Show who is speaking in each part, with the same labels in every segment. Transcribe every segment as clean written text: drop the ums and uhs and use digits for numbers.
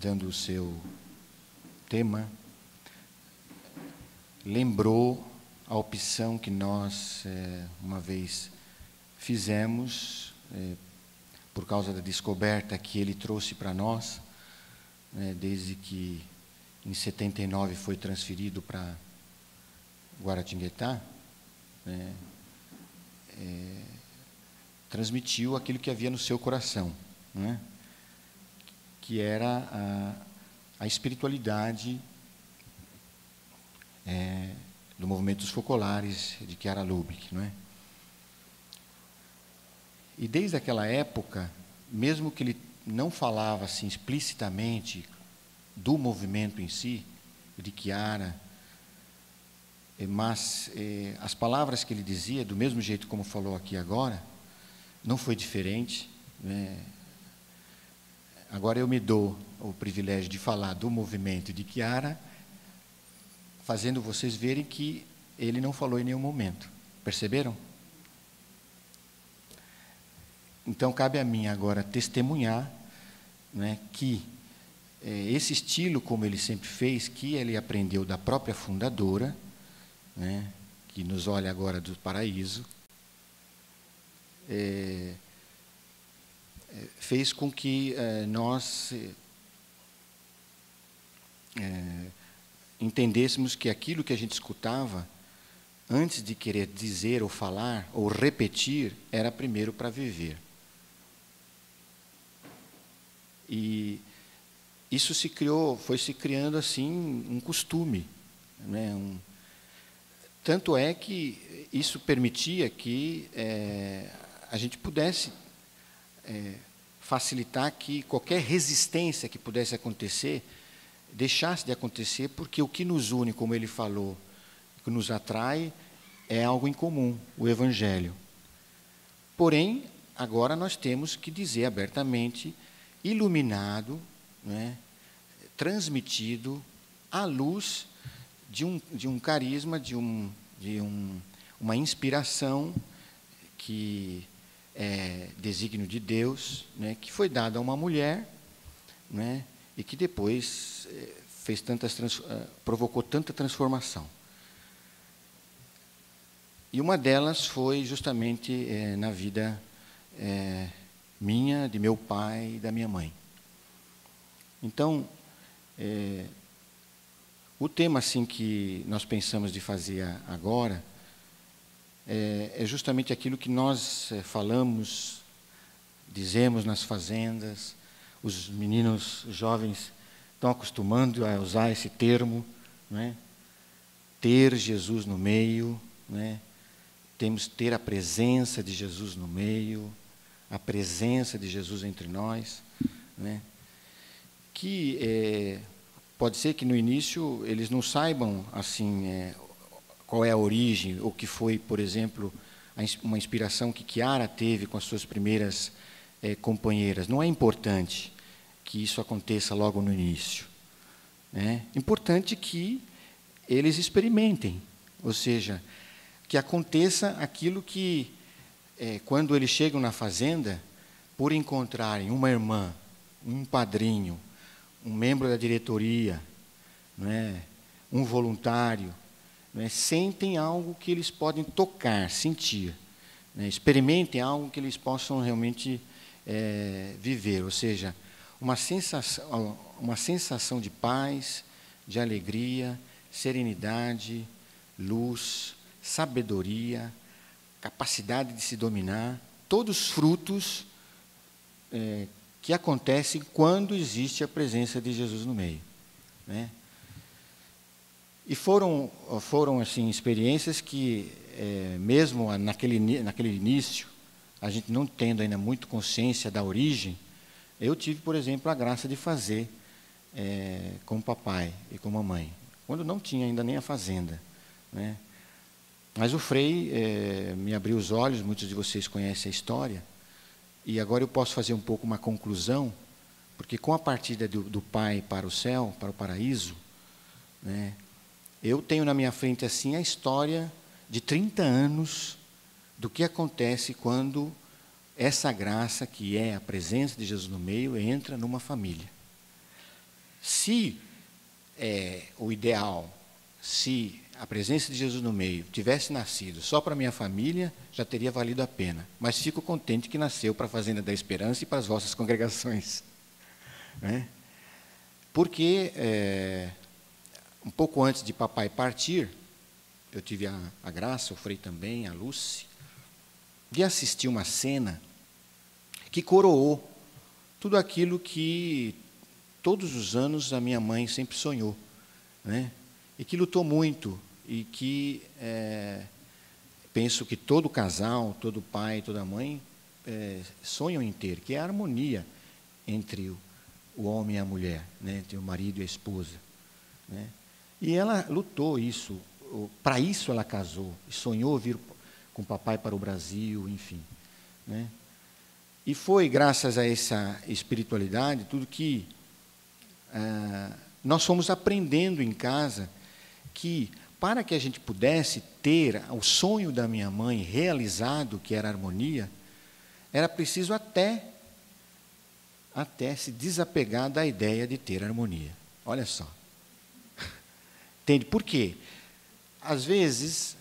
Speaker 1: dando o seu tema, lembrou a opção que nós, uma vez, fizemos, por causa da descoberta que ele trouxe para nós, desde que em 79 foi transferido para Guaratinguetá, transmitiu aquilo que havia no seu coração, que era a espiritualidade do movimento dos focolares de Chiara Lubich, E desde aquela época, mesmo que ele não falava assim explicitamente do movimento em si, de Chiara, mas as palavras que ele dizia, do mesmo jeito como falou aqui agora, não foi diferente. Agora eu me dou o privilégio de falar do movimento de Chiara, fazendo vocês verem que ele não falou em nenhum momento. Perceberam? Então, cabe a mim agora testemunhar, que esse estilo, como ele sempre fez, que ele aprendeu da própria fundadora, que nos olha agora do paraíso, fez com que nós entendêssemos que aquilo que a gente escutava, antes de querer dizer ou falar ou repetir, era primeiro para viver. E isso foi se criando assim um costume, tanto é que isso permitia que a gente pudesse facilitar que qualquer resistência que pudesse acontecer deixasse de acontecer, porque o que nos une, como ele falou, o que nos atrai é algo em comum, o Evangelho. Porém, agora nós temos que dizer abertamente, iluminado, transmitido à luz de um carisma, de uma inspiração que é desígnio de Deus, que foi dada a uma mulher, e que depois provocou tanta transformação. E uma delas foi justamente na vida minha, de meu pai e da minha mãe. Então, o tema assim que nós pensamos de fazer agora é justamente aquilo que nós falamos, dizemos nas fazendas. Os meninos jovens estão acostumando a usar esse termo, ter Jesus no meio, temos que ter a presença de Jesus no meio, a presença de Jesus entre nós, que pode ser que no início eles não saibam assim qual é a origem, ou que foi, por exemplo, uma inspiração que Chiara teve com as suas primeiras companheiras. Não é importante que isso aconteça logo no início. É importante que eles experimentem, ou seja, que aconteça aquilo que, quando eles chegam na fazenda, por encontrarem uma irmã, um padrinho, um membro da diretoria, um voluntário, sentem algo que eles podem tocar, sentir, experimentem algo que eles possam realmente viver, ou seja, uma sensação de paz, de alegria, serenidade, luz, sabedoria, capacidade de se dominar, todos frutos que acontecem quando existe a presença de Jesus no meio. E foram assim, experiências que, mesmo naquele início, a gente não tendo ainda muito consciência da origem, eu tive, por exemplo, a graça de fazer com o papai e com a mamãe, quando não tinha ainda nem a fazenda. Mas o Frei me abriu os olhos, muitos de vocês conhecem a história, e agora eu posso fazer um pouco uma conclusão, porque com a partida do pai para o céu, para o paraíso, eu tenho na minha frente assim a história de 30 anos do que acontece quando essa graça, que é a presença de Jesus no meio, entra numa família. Se o ideal, se a presença de Jesus no meio tivesse nascido só para a minha família, já teria valido a pena. Mas fico contente que nasceu para a Fazenda da Esperança e para as vossas congregações. Né? Porque, um pouco antes de papai partir, eu tive a graça, o Frei também, a Lúcia, de assistir uma cena que coroou tudo aquilo que todos os anos a minha mãe sempre sonhou, né? E que lutou muito, e que penso que todo casal, todo pai, toda mãe sonham em ter, que é a harmonia entre o homem e a mulher, né? Entre o marido e a esposa, né? E ela lutou isso, para isso ela casou, e sonhou vir com o papai para o Brasil, enfim, né? E foi graças a essa espiritualidade, tudo que nós fomos aprendendo em casa, que para que a gente pudesse ter o sonho da minha mãe realizado, que era a harmonia, era preciso até se desapegar da ideia de ter harmonia. Olha só. Entende? Por quê? Às vezes,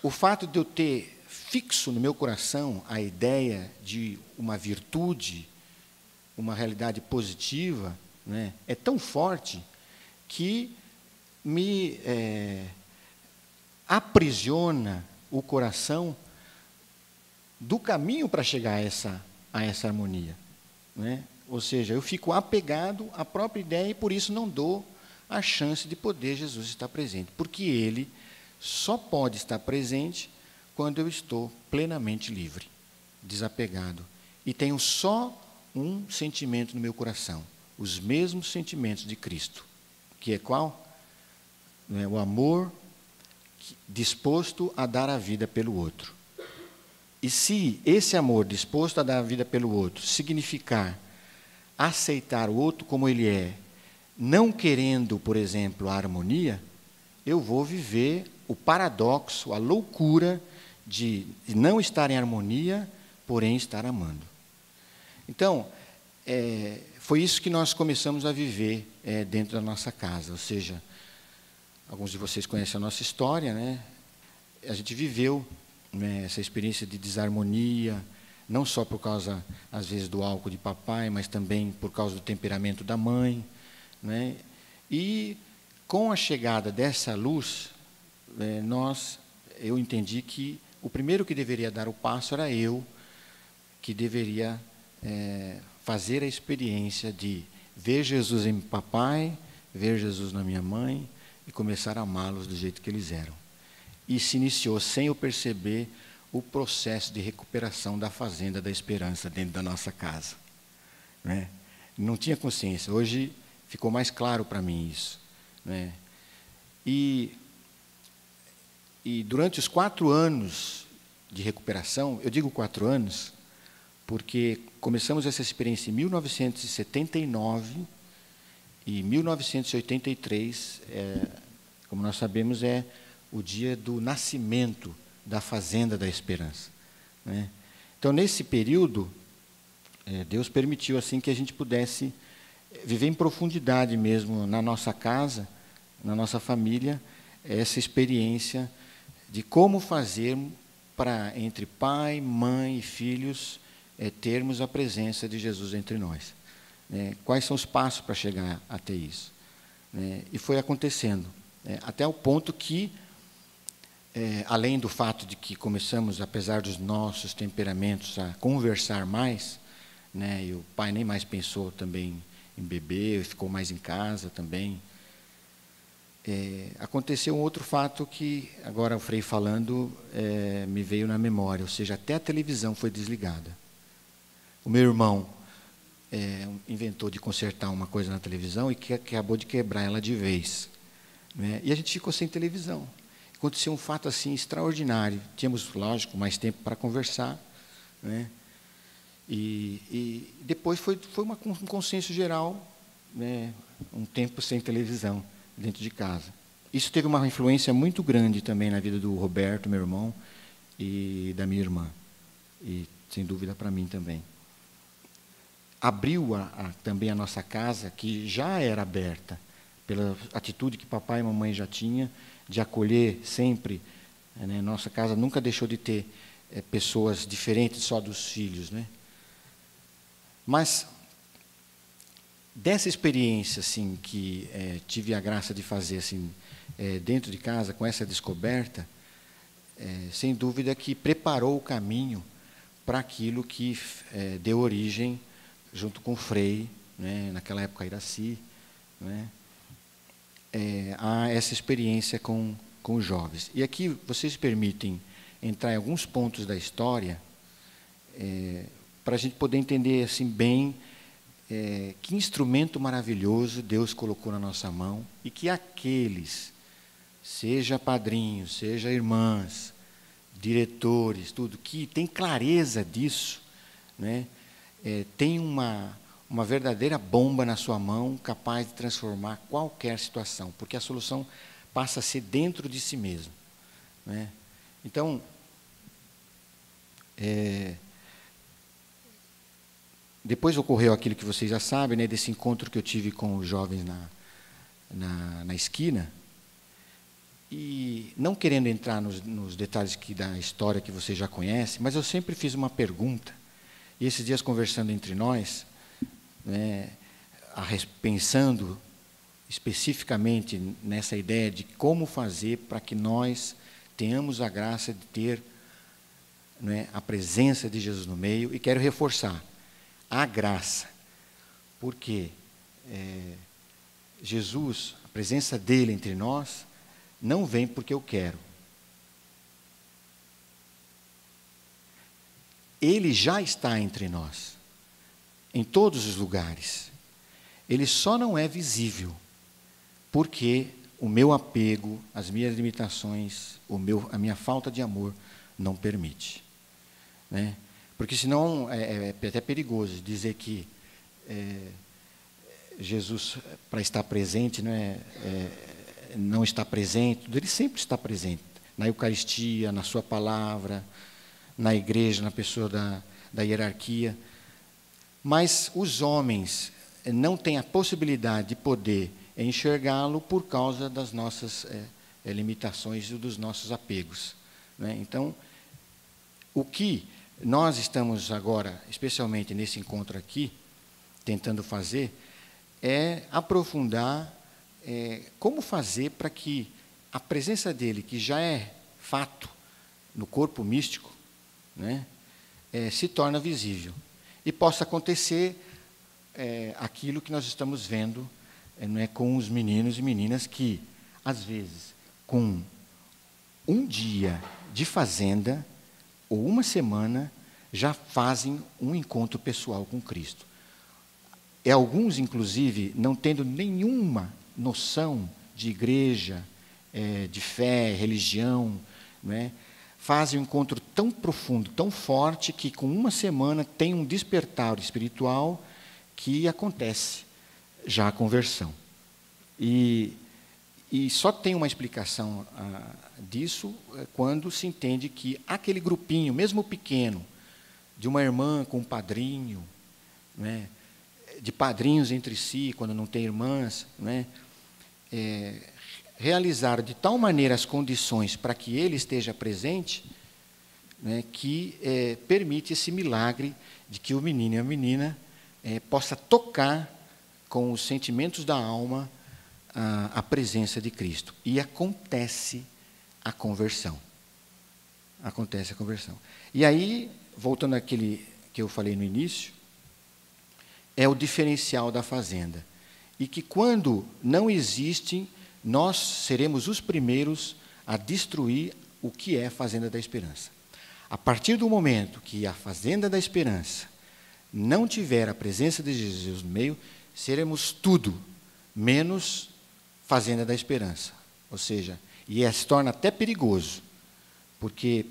Speaker 1: o fato de eu ter fixo no meu coração a ideia de uma virtude, uma realidade positiva, né, é tão forte que me aprisiona o coração do caminho para chegar a essa harmonia, né? Ou seja, eu fico apegado à própria ideia e por isso não dou a chance de poder Jesus estar presente, porque Ele só pode estar presente quando eu estou plenamente livre, desapegado, e tenho só um sentimento no meu coração, os mesmos sentimentos de Cristo, que é qual? O amor disposto a dar a vida pelo outro. E se esse amor disposto a dar a vida pelo outro significar aceitar o outro como ele é, não querendo, por exemplo, a harmonia, eu vou viver o paradoxo, a loucura de não estar em harmonia, porém estar amando. Então, foi isso que nós começamos a viver dentro da nossa casa, ou seja, alguns de vocês conhecem a nossa história, né? A gente viveu, né, essa experiência de desarmonia, não só por causa, às vezes, do álcool de papai, mas também por causa do temperamento da mãe, né? E, com a chegada dessa luz, eu entendi que o primeiro que deveria dar o passo era eu, que deveria fazer a experiência de ver Jesus em papai, ver Jesus na minha mãe e começar a amá-los do jeito que eles eram. E se iniciou, sem eu perceber, o processo de recuperação da Fazenda da Esperança dentro da nossa casa, né? Não tinha consciência. Hoje ficou mais claro para mim isso, né? E durante os 4 anos de recuperação, eu digo 4 anos, porque começamos essa experiência em 1979 e 1983, como nós sabemos, é o dia do nascimento da Fazenda da Esperança, né? Então, nesse período, Deus permitiu assim que a gente pudesse viver em profundidade mesmo na nossa casa, na nossa família, essa experiência de como fazer para, entre pai, mãe e filhos, termos a presença de Jesus entre nós. Quais são os passos para chegar até isso? E foi acontecendo, até o ponto que, além do fato de que começamos, apesar dos nossos temperamentos, a conversar mais, né, e o pai nem mais pensou também em beber, ficou mais em casa também. Aconteceu um outro fato que, agora o Frei falando, me veio na memória, ou seja, até a televisão foi desligada. O meu irmão inventou de consertar uma coisa na televisão e que acabou de quebrar ela de vez, né? E a gente ficou sem televisão. Aconteceu um fato assim extraordinário. Tínhamos, lógico, mais tempo para conversar, né? E depois foi um consenso geral, né? Um tempo sem televisão dentro de casa. Isso teve uma influência muito grande também na vida do Roberto, meu irmão, e da minha irmã. E, sem dúvida, para mim também. abriu também a nossa casa, que já era aberta, pela atitude que papai e mamãe já tinham, de acolher sempre, né? Nossa casa nunca deixou de ter pessoas diferentes só dos filhos, né? Mas, dessa experiência assim, que tive a graça de fazer assim, dentro de casa, com essa descoberta, sem dúvida que preparou o caminho para aquilo que deu origem, junto com o Frei, né, naquela época Iraci, né, a essa experiência com os jovens. E aqui vocês permitem entrar em alguns pontos da história, para a gente poder entender assim, bem que instrumento maravilhoso Deus colocou na nossa mão, e que aqueles, seja padrinhos, seja irmãs, diretores, tudo, que tem clareza disso, né, tem uma verdadeira bomba na sua mão, capaz de transformar qualquer situação, porque a solução passa a ser dentro de si mesmo, né? Então, depois ocorreu aquilo que vocês já sabem, né, desse encontro que eu tive com os jovens na esquina, e não querendo entrar nos detalhes da história que vocês já conhecem, mas eu sempre fiz uma pergunta, e esses dias conversando entre nós, né, pensando especificamente nessa ideia de como fazer para que nós tenhamos a graça de ter, né, a presença de Jesus no meio, e quero reforçar, a graça, porque Jesus, a presença dele entre nós, não vem porque eu quero. Ele já está entre nós, em todos os lugares. Ele só não é visível, porque o meu apego, as minhas limitações, a minha falta de amor não permite, né? Porque senão é até perigoso dizer que Jesus, para estar presente, não está presente. Ele sempre está presente, na Eucaristia, na sua palavra, na igreja, na pessoa da hierarquia. Mas os homens não têm a possibilidade de poder enxergá-lo por causa das nossas limitações e dos nossos apegos, né? Então, o que nós estamos agora, especialmente nesse encontro aqui, tentando fazer, é aprofundar como fazer para que a presença dele, que já é fato no corpo místico, né, se torne visível. E possa acontecer aquilo que nós estamos vendo com os meninos e meninas que, às vezes, com um dia de fazenda, ou uma semana, já fazem um encontro pessoal com Cristo. E alguns, inclusive, não tendo nenhuma noção de igreja, de fé, religião, né, fazem um encontro tão profundo, tão forte, que com uma semana tem um despertar espiritual que acontece já a conversão. E só tem uma explicação disso quando se entende que aquele grupinho, mesmo pequeno, de uma irmã com um padrinho, né, de padrinhos entre si, quando não tem irmãs, né, realizaram de tal maneira as condições para que ele esteja presente, né, que permite esse milagre de que o menino e a menina possa tocar com os sentimentos da alma a presença de Cristo. E acontece a conversão. Acontece a conversão. E aí, voltando àquele que eu falei no início, é o diferencial da fazenda. E que quando não existem, nós seremos os primeiros a destruir o que é a Fazenda da Esperança. A partir do momento que a Fazenda da Esperança não tiver a presença de Jesus no meio, seremos tudo menos Fazenda da Esperança. Ou seja, se torna até perigoso, porque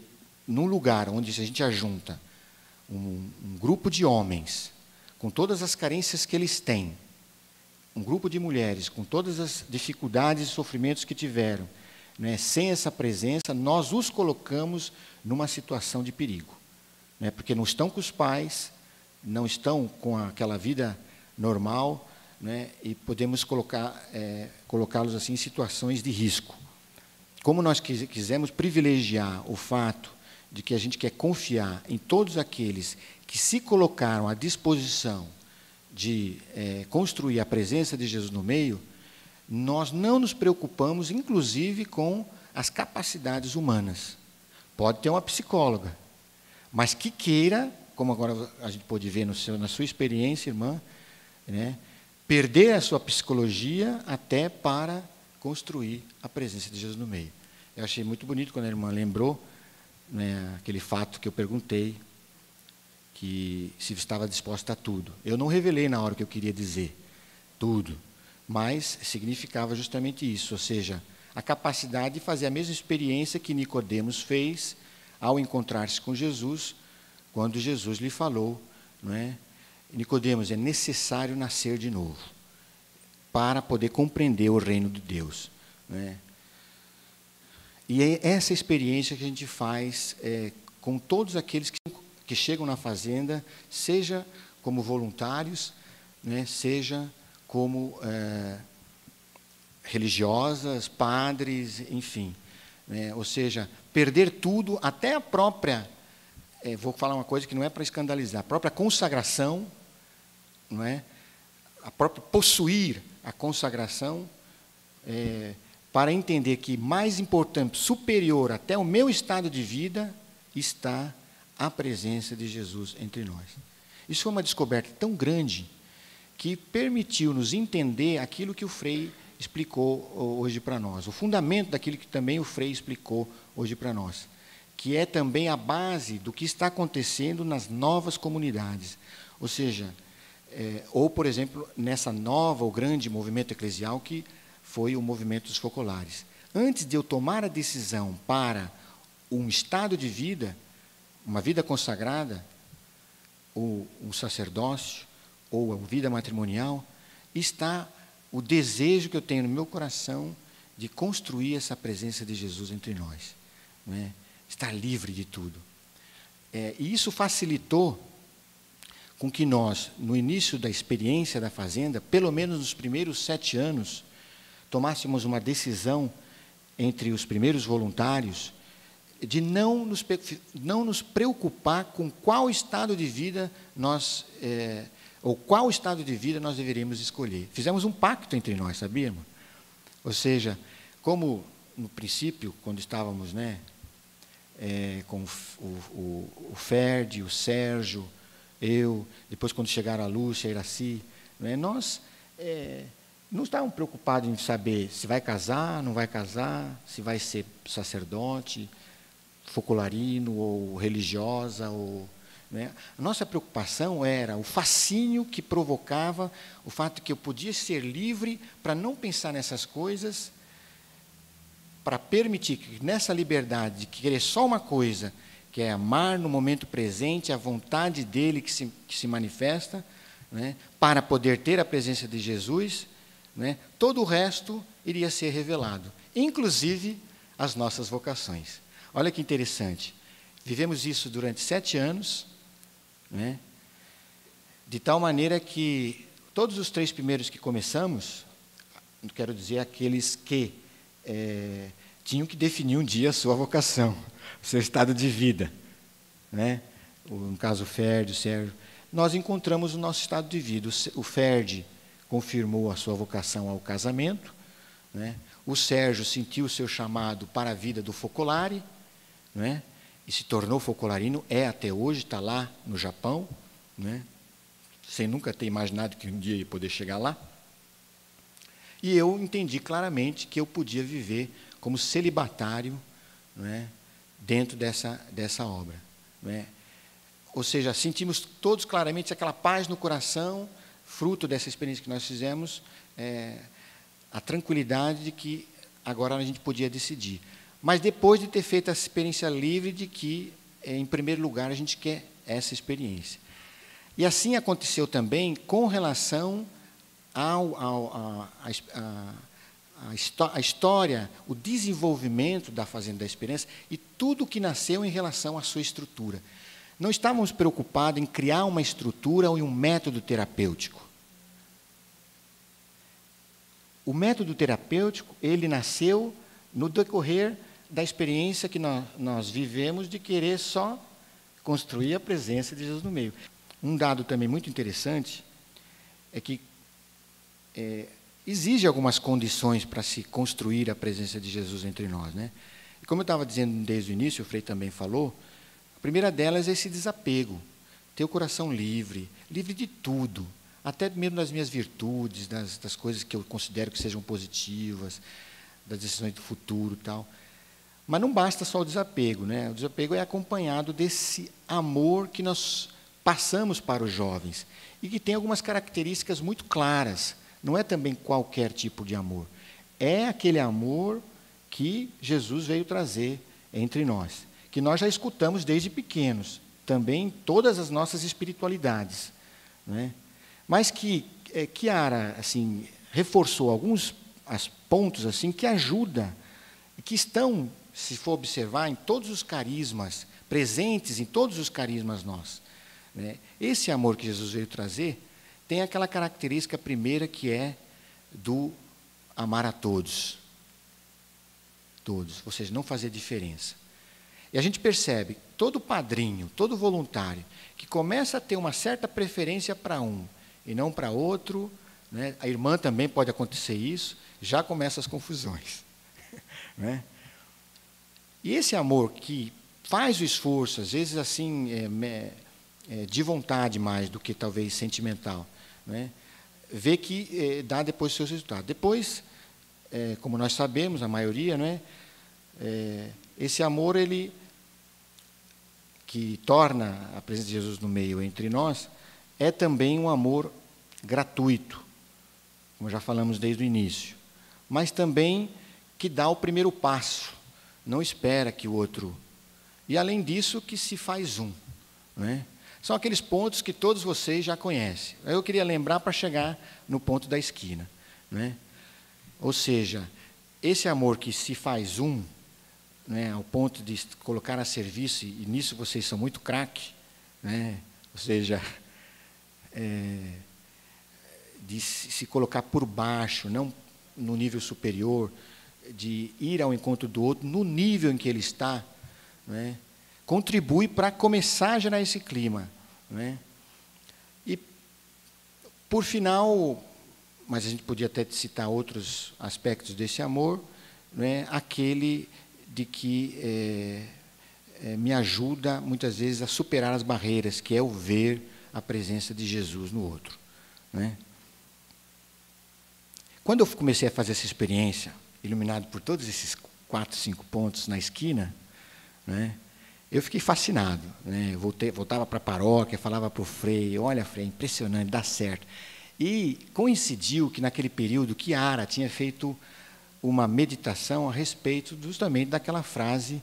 Speaker 1: num lugar onde a gente ajunta um grupo de homens com todas as carências que eles têm, um grupo de mulheres com todas as dificuldades e sofrimentos que tiveram, né, sem essa presença, nós os colocamos numa situação de perigo, né, porque não estão com os pais, não estão com aquela vida normal, né, e podemos colocá-los assim em situações de risco. Como nós quisemos privilegiar o fato de que a gente quer confiar em todos aqueles que se colocaram à disposição de construir a presença de Jesus no meio, nós não nos preocupamos, inclusive, com as capacidades humanas. Pode ter uma psicóloga, mas que queira, como agora a gente pode ver na sua experiência, irmã, né, perder a sua psicologia até para construir a presença de Jesus no meio. Eu achei muito bonito quando a irmã lembrou, né, aquele fato que eu perguntei, que se estava disposta a tudo. Eu não revelei na hora o que eu queria dizer, tudo, mas significava justamente isso, ou seja, a capacidade de fazer a mesma experiência que Nicodemos fez ao encontrar-se com Jesus, quando Jesus lhe falou, não é? Nicodemos, é necessário nascer de novo para poder compreender o reino de Deus, não é? E é essa experiência que a gente faz com todos aqueles que chegam na fazenda, seja como voluntários, né, seja como religiosas, padres, enfim, né, ou seja, perder tudo, até a própria, vou falar uma coisa que não é para escandalizar, a própria consagração, não é? A própria possuir a consagração, para entender que mais importante, superior até o meu estado de vida, está a presença de Jesus entre nós. Isso foi uma descoberta tão grande que permitiu-nos entender aquilo que o Frei explicou hoje para nós, o fundamento daquilo que também o Frei explicou hoje para nós, que é também a base do que está acontecendo nas novas comunidades. Ou seja, ou, por exemplo, nessa nova ou grande movimento eclesial que foi o movimento dos focolares. Antes de eu tomar a decisão para um estado de vida, uma vida consagrada, ou um sacerdócio, ou a vida matrimonial, está o desejo que eu tenho no meu coração de construir essa presença de Jesus entre nós, não é? Estar livre de tudo. E isso facilitou com que nós, no início da experiência da fazenda, pelo menos nos primeiros 7 anos, tomássemos uma decisão entre os primeiros voluntários de não nos preocupar com qual estado de vida nós deveríamos escolher. Fizemos um pacto entre nós, sabia, irmão? Ou seja, como no princípio, quando estávamos, né, com o Ferdi, o Sérgio, eu, depois quando chegaram a Lúcia, a Iraci, né, nós não estávamos preocupados em saber se vai casar, não vai casar, se vai ser sacerdote, focolarino ou religiosa, né? A nossa preocupação era o fascínio que provocava o fato que eu podia ser livre para não pensar nessas coisas, para permitir que nessa liberdade de querer só uma coisa, que é amar no momento presente a vontade dele que se manifesta, né, para poder ter a presença de Jesus, né, todo o resto iria ser revelado, inclusive as nossas vocações. Olha que interessante, vivemos isso durante 7 anos, né, de tal maneira que todos os 3 primeiros que começamos, quero dizer aqueles que tinham que definir um dia a sua vocação, o seu estado de vida, né? No caso o Ferdi, o Sérgio, nós encontramos o nosso estado de vida. O Ferdi confirmou a sua vocação ao casamento, né? O Sérgio sentiu o seu chamado para a vida do focolare, né? E se tornou focolarino, até hoje, está lá no Japão, né? Sem nunca ter imaginado que um dia ia poder chegar lá. E eu entendi claramente que eu podia viver como celibatário, né, dentro dessa obra, né? Ou seja, sentimos todos claramente aquela paz no coração, fruto dessa experiência que nós fizemos, a tranquilidade de que agora a gente podia decidir. Mas depois de ter feito essa experiência livre de que, em primeiro lugar, a gente quer essa experiência. E assim aconteceu também com relação a história, o desenvolvimento da Fazenda da Esperança e tudo que nasceu em relação à sua estrutura. Não estávamos preocupados em criar uma estrutura ou um método terapêutico. O método terapêutico, ele nasceu no decorrer da experiência que nós vivemos de querer só construir a presença de Jesus no meio. Um dado também muito interessante é que exige algumas condições para se construir a presença de Jesus entre nós, né? E como eu estava dizendo desde o início, o Frei também falou, a primeira delas é esse desapego, ter o coração livre, livre de tudo, até mesmo das minhas virtudes, das coisas que eu considero que sejam positivas, das decisões do futuro e tal. Mas não basta só o desapego, né? O desapego é acompanhado desse amor que nós passamos para os jovens e que tem algumas características muito claras. Não é também qualquer tipo de amor. É aquele amor que Jesus veio trazer entre nós, que nós já escutamos desde pequenos, também em todas as nossas espiritualidades, né? Mas que Chiara assim, reforçou alguns pontos assim, que ajudam, que estão, se for observar, em todos os carismas, presentes em todos os carismas nossos, né? Esse amor que Jesus veio trazer tem aquela característica primeira que é do amar a todos. Todos, ou seja, não fazer diferença. E a gente percebe, todo padrinho, todo voluntário, que começa a ter uma certa preferência para um e não para outro, né? A irmã também pode acontecer isso, já começam as confusões. Né? E esse amor que faz o esforço, às vezes assim, de vontade mais do que talvez sentimental, né? Vê que dá depois os seus resultados. Depois, como nós sabemos, a maioria, né? Esse amor, ele que torna a presença de Jesus no meio entre nós, é também um amor gratuito, como já falamos desde o início, mas também que dá o primeiro passo, não espera que o outro... E, além disso, que se faz um, né? São aqueles pontos que todos vocês já conhecem. Eu queria lembrar para chegar no ponto da esquina, né? Ou seja, esse amor que se faz um, né, ao ponto de colocar a serviço, e nisso vocês são muito craque, né? Ou seja, de se colocar por baixo, não no nível superior, de ir ao encontro do outro no nível em que ele está, né? Contribui para começar a gerar esse clima, né? E, por final, mas a gente podia até citar outros aspectos desse amor, né? Aquele de que me ajuda, muitas vezes, a superar as barreiras, que é o ver a presença de Jesus no outro, né? Quando eu comecei a fazer essa experiência, iluminado por todos esses 4, 5 pontos na esquina, né, eu fiquei fascinado, né? Voltava para a paróquia, falava para o Frei, olha, Frei, impressionante, dá certo. E coincidiu que, naquele período, Chiara tinha feito uma meditação a respeito justamente daquela frase,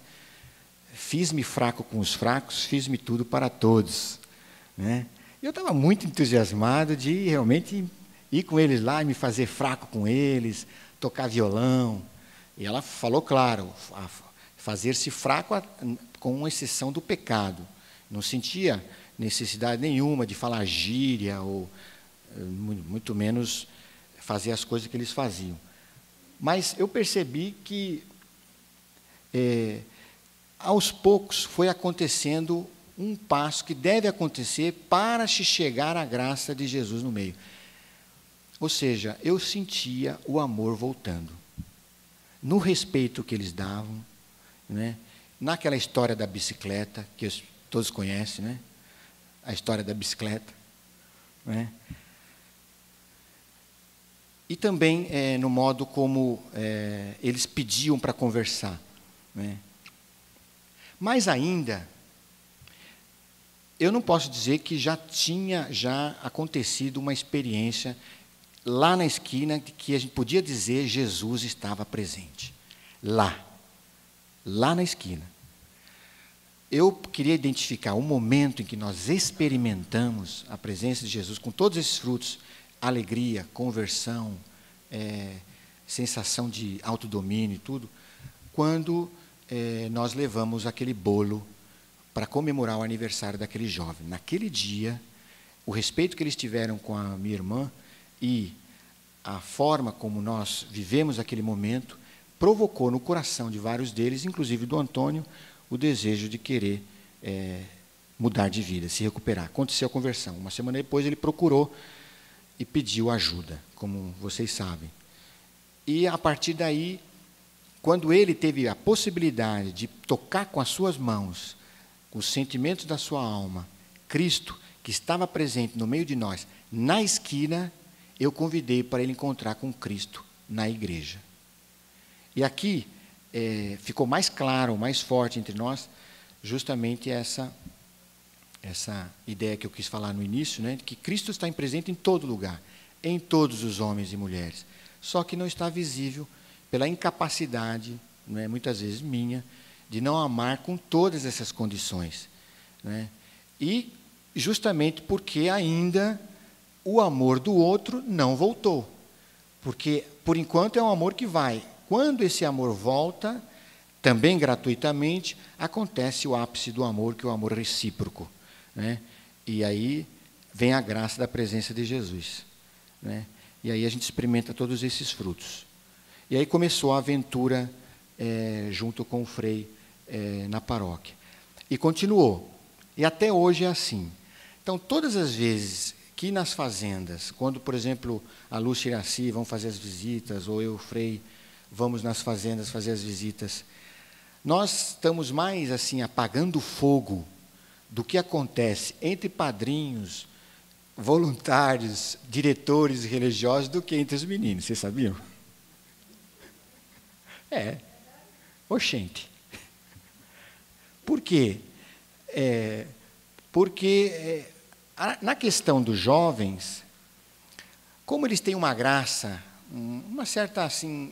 Speaker 1: fiz-me fraco com os fracos, fiz-me tudo para todos, né? Eu estava muito entusiasmado de realmente ir com eles lá e me fazer fraco com eles, tocar violão. E ela falou claro, fazer-se fraco com exceção do pecado. Não sentia necessidade nenhuma de falar gíria, ou muito menos fazer as coisas que eles faziam. Mas eu percebi que, aos poucos, foi acontecendo um passo que deve acontecer para se chegar à graça de Jesus no meio. Ou seja, eu sentia o amor voltando, no respeito que eles davam, né? Naquela história da bicicleta, que todos conhecem, né? A história da bicicleta, né? E também no modo como eles pediam para conversar, né? Mas ainda, eu não posso dizer que já tinha acontecido uma experiência lá na esquina que a gente podia dizer Jesus estava presente. Lá na esquina. Eu queria identificar um momento em que nós experimentamos a presença de Jesus com todos esses frutos, alegria, conversão, sensação de autodomínio e tudo, quando nós levamos aquele bolo para comemorar o aniversário daquele jovem. Naquele dia, o respeito que eles tiveram com a minha irmã e a forma como nós vivemos aquele momento provocou no coração de vários deles, inclusive do Antônio, o desejo de querer mudar de vida, se recuperar. Aconteceu a conversão. Uma semana depois ele procurou e pediu ajuda, como vocês sabem. E a partir daí, quando ele teve a possibilidade de tocar com as suas mãos os sentimentos da sua alma, Cristo, que estava presente no meio de nós, na esquina, eu convidei para ele encontrar com Cristo na igreja. E aqui ficou mais claro, mais forte entre nós, justamente essa ideia que eu quis falar no início, né, de que Cristo está presente em todo lugar, em todos os homens e mulheres, só que não está visível pela incapacidade, né, muitas vezes minha, de não amar com todas essas condições, né, e justamente porque ainda o amor do outro não voltou, porque por enquanto é um amor que vai. Quando esse amor volta, também gratuitamente, acontece o ápice do amor, que é o amor recíproco, né? E aí vem a graça da presença de Jesus, né? E aí a gente experimenta todos esses frutos. E aí começou a aventura junto com o Frei na paróquia. E continuou. E até hoje é assim. Então, todas as vezes que nas fazendas, quando, por exemplo, a Lúcia e a Iraci vão fazer as visitas, ou eu e o Frei vamos nas fazendas fazer as visitas, nós estamos mais assim apagando fogo do que acontece entre padrinhos, voluntários, diretores religiosos do que entre os meninos. Vocês sabiam? Oxente. Por quê? Porque na questão dos jovens, como eles têm uma graça, uma certa assim,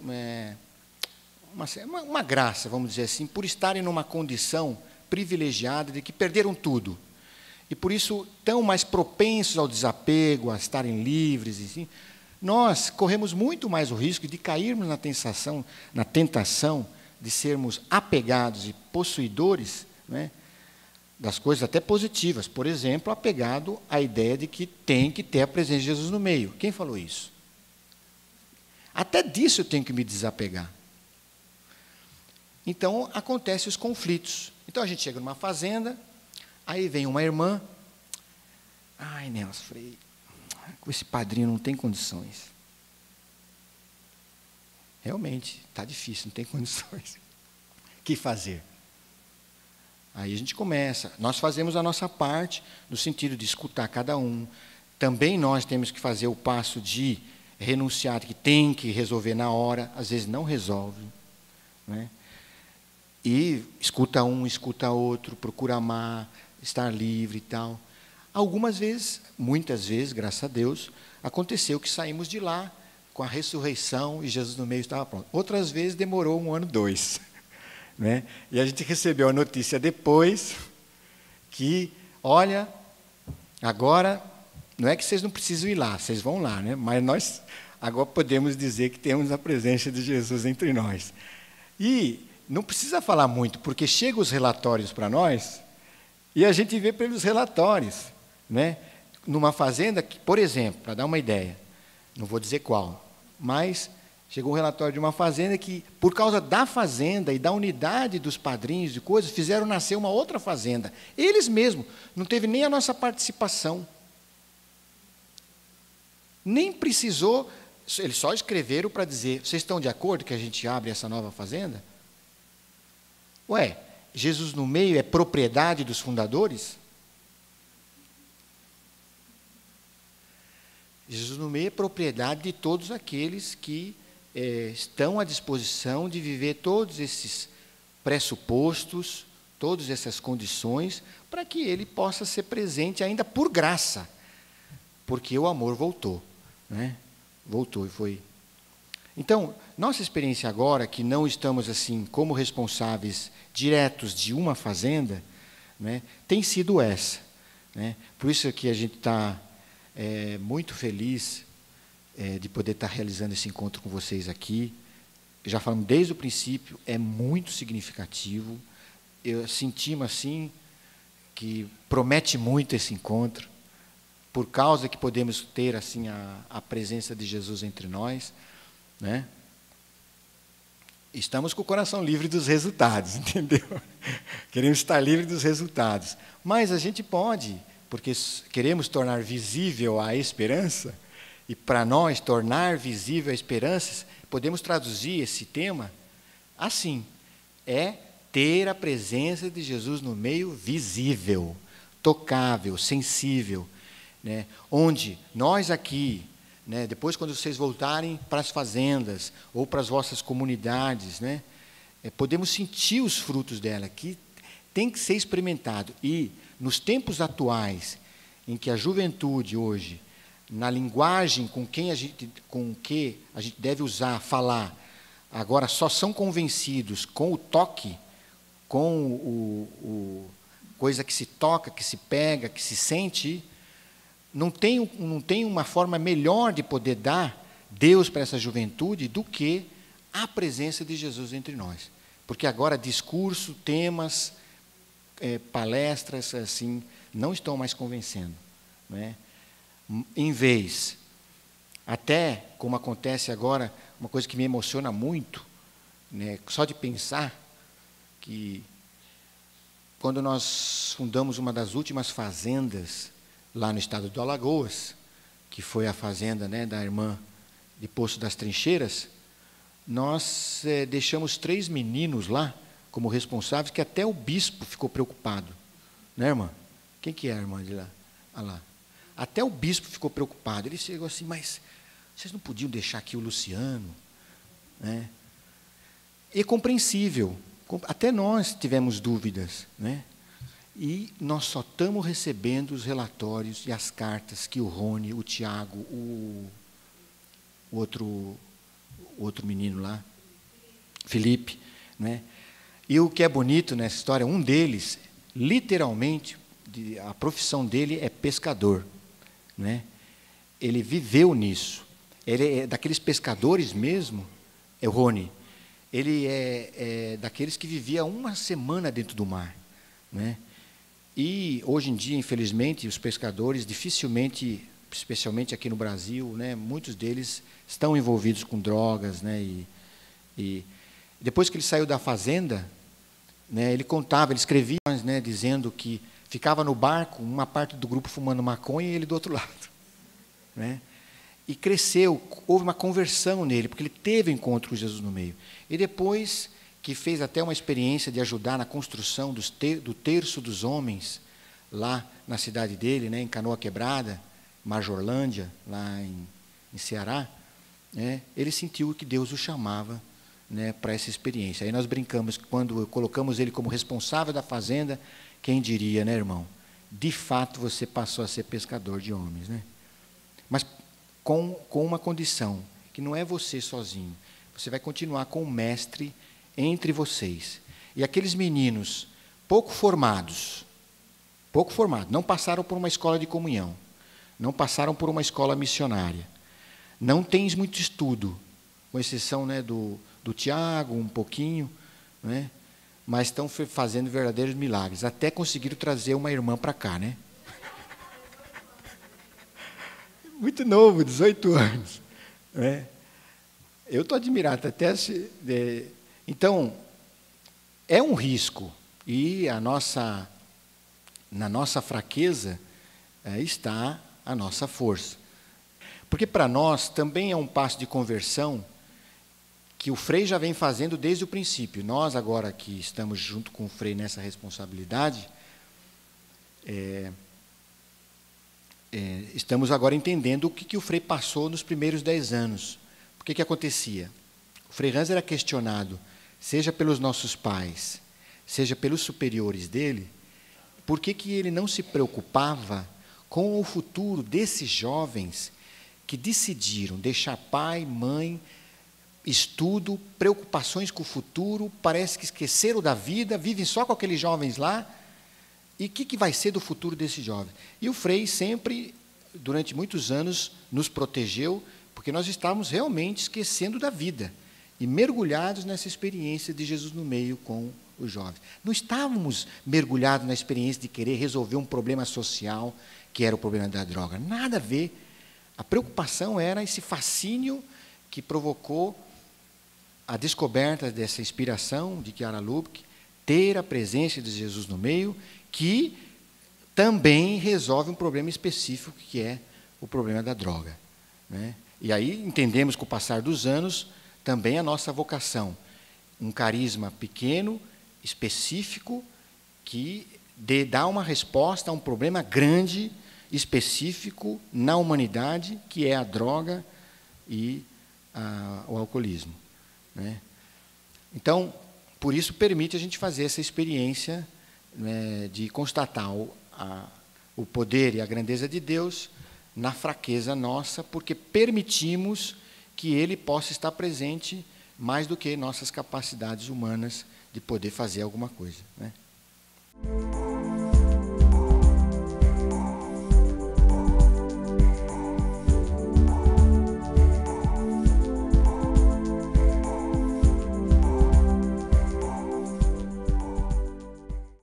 Speaker 1: uma graça, vamos dizer assim, por estarem numa condição privilegiada de que perderam tudo. E por isso tão mais propensos ao desapego, a estarem livres, assim, nós corremos muito mais o risco de cairmos na tentação de sermos apegados e possuidores, né, das coisas até positivas. Por exemplo, apegado à ideia de que tem que ter a presença de Jesus no meio. Quem falou isso? Até disso eu tenho que me desapegar. Então, acontecem os conflitos. Então, a gente chega numa fazenda, aí vem uma irmã, ai, Nelson, Frei, com esse padrinho não tem condições. Realmente, está difícil, não tem condições. O que fazer? Aí a gente começa, nós fazemos a nossa parte, no sentido de escutar cada um. Também nós temos que fazer o passo de renunciar, que tem que resolver na hora, às vezes não resolve, né? E escuta um, escuta outro, procura amar, estar livre e tal. Algumas vezes, muitas vezes, graças a Deus, aconteceu que saímos de lá com a ressurreição e Jesus no meio estava pronto. Outras vezes demorou 1 ano, 2. Né? E a gente recebeu a notícia depois que, olha, agora, não é que vocês não precisam ir lá, vocês vão lá, né? Mas nós agora podemos dizer que temos a presença de Jesus entre nós. E não precisa falar muito, porque chegam os relatórios para nós e a gente vê pelos relatórios, né? Numa fazenda, que, por exemplo, para dar uma ideia, não vou dizer qual, mas chegou um relatório de uma fazenda que, por causa da fazenda e da unidade dos padrinhos de coisas, fizeram nascer uma outra fazenda. Eles mesmos, não teve nem a nossa participação. Nem precisou, eles só escreveram para dizer, vocês estão de acordo que a gente abre essa nova fazenda? Ué, Jesus no meio é propriedade dos fundadores? Jesus no meio é propriedade de todos aqueles que estão à disposição de viver todos esses pressupostos, todas essas condições, para que ele possa ser presente ainda por graça, porque o amor voltou, né? Voltou e foi. Então, nossa experiência agora, que não estamos assim como responsáveis diretos de uma fazenda, né, tem sido essa, né? Por isso que a gente está muito feliz de poder estar realizando esse encontro com vocês aqui. Já falamos desde o princípio, é muito significativo. Eu sentimos assim que promete muito esse encontro, por causa que podemos ter assim a presença de Jesus entre nós, né? Estamos com o coração livre dos resultados, entendeu? Queremos estar livre dos resultados. Mas a gente pode, porque queremos tornar visível a esperança, e para nós tornar visível a esperança, podemos traduzir esse tema assim: é ter a presença de Jesus no meio visível, tocável, sensível, né? Onde nós aqui, né, depois quando vocês voltarem para as fazendas ou para as vossas comunidades, né, podemos sentir os frutos dela, que tem que ser experimentado. E nos tempos atuais, em que a juventude hoje, na linguagem com que a gente deve usar, falar, agora só são convencidos com o toque, com coisa que se toca, que se pega, que se sente. Não tem uma forma melhor de poder dar Deus para essa juventude do que a presença de Jesus entre nós. Porque agora discurso, temas, palestras, assim, não estão mais convencendo, né? Em vez, até como acontece agora, uma coisa que me emociona muito, né, só de pensar que quando nós fundamos uma das últimas fazendas lá no estado do Alagoas, que foi a fazenda, né, da irmã de Poço das Trincheiras, nós deixamos 3 meninos lá como responsáveis, que até o bispo ficou preocupado. Né, irmã? Quem que é a irmã de lá? Ah, lá. Até o bispo ficou preocupado. Ele chegou assim: mas vocês não podiam deixar aqui o Luciano? Né? E é compreensível. Até nós tivemos dúvidas, né? E nós só estamos recebendo os relatórios e as cartas que o Rony, o Tiago, o outro menino lá, Felipe, né? E o que é bonito nessa história, um deles, literalmente, a profissão dele é pescador, né? Ele viveu nisso. Ele é daqueles pescadores mesmo, é o Rony. Ele é daqueles que vivia uma semana dentro do mar, né? E, hoje em dia, infelizmente, os pescadores dificilmente, especialmente aqui no Brasil, né, muitos deles estão envolvidos com drogas, né, e depois que ele saiu da fazenda, né, ele contava, ele escrevia, né, dizendo que ficava no barco, uma parte do grupo fumando maconha e ele do outro lado, né? E cresceu, houve uma conversão nele, porque ele teve encontro com Jesus no meio. E depois que fez até uma experiência de ajudar na construção do terço dos homens, lá na cidade dele, né, em Canoa Quebrada, Majorlândia, lá em Ceará, né, ele sentiu que Deus o chamava, né, para essa experiência. Aí nós brincamos que quando colocamos ele como responsável da fazenda, quem diria, né, irmão? De fato, você passou a ser pescador de homens, né? Mas com uma condição, que não é você sozinho. Você vai continuar com o mestre entre vocês. E aqueles meninos pouco formados, não passaram por uma escola de comunhão, não passaram por uma escola missionária, não têm muito estudo, com exceção, né, do Tiago, um pouquinho, né, mas estão fazendo verdadeiros milagres, até conseguiram trazer uma irmã para cá, né? Muito novo, 18 anos, né? Eu estou admirado, até então, é um risco, e na nossa fraqueza está a nossa força. Porque para nós também é um passo de conversão que o Frei já vem fazendo desde o princípio. Nós, agora que estamos junto com o Frei nessa responsabilidade, estamos agora entendendo o que o Frei passou nos primeiros 10 anos. O que acontecia? O Frei Hans era questionado, seja pelos nossos pais, seja pelos superiores dele, por que ele não se preocupava com o futuro desses jovens que decidiram deixar pai, mãe, estudo, preocupações com o futuro, parece que esqueceram da vida, vivem só com aqueles jovens lá, e o que vai ser do futuro desses jovens? E o Frei sempre, durante muitos anos, nos protegeu, porque nós estávamos realmente esquecendo da vida e mergulhados nessa experiência de Jesus no meio com os jovens. Não estávamos mergulhados na experiência de querer resolver um problema social, que era o problema da droga. Nada a ver. A preocupação era esse fascínio que provocou a descoberta dessa inspiração de Chiara Lubich, ter a presença de Jesus no meio, que também resolve um problema específico, que é o problema da droga, né? E aí entendemos, com o passar dos anos, também a nossa vocação. Um carisma pequeno, específico, que dá uma resposta a um problema grande, específico, na humanidade, que é a droga e o alcoolismo, né? Então, por isso permite a gente fazer essa experiência, né, de constatar o poder e a grandeza de Deus na fraqueza nossa, porque permitimos que Ele possa estar presente mais do que nossas capacidades humanas de poder fazer alguma coisa, né?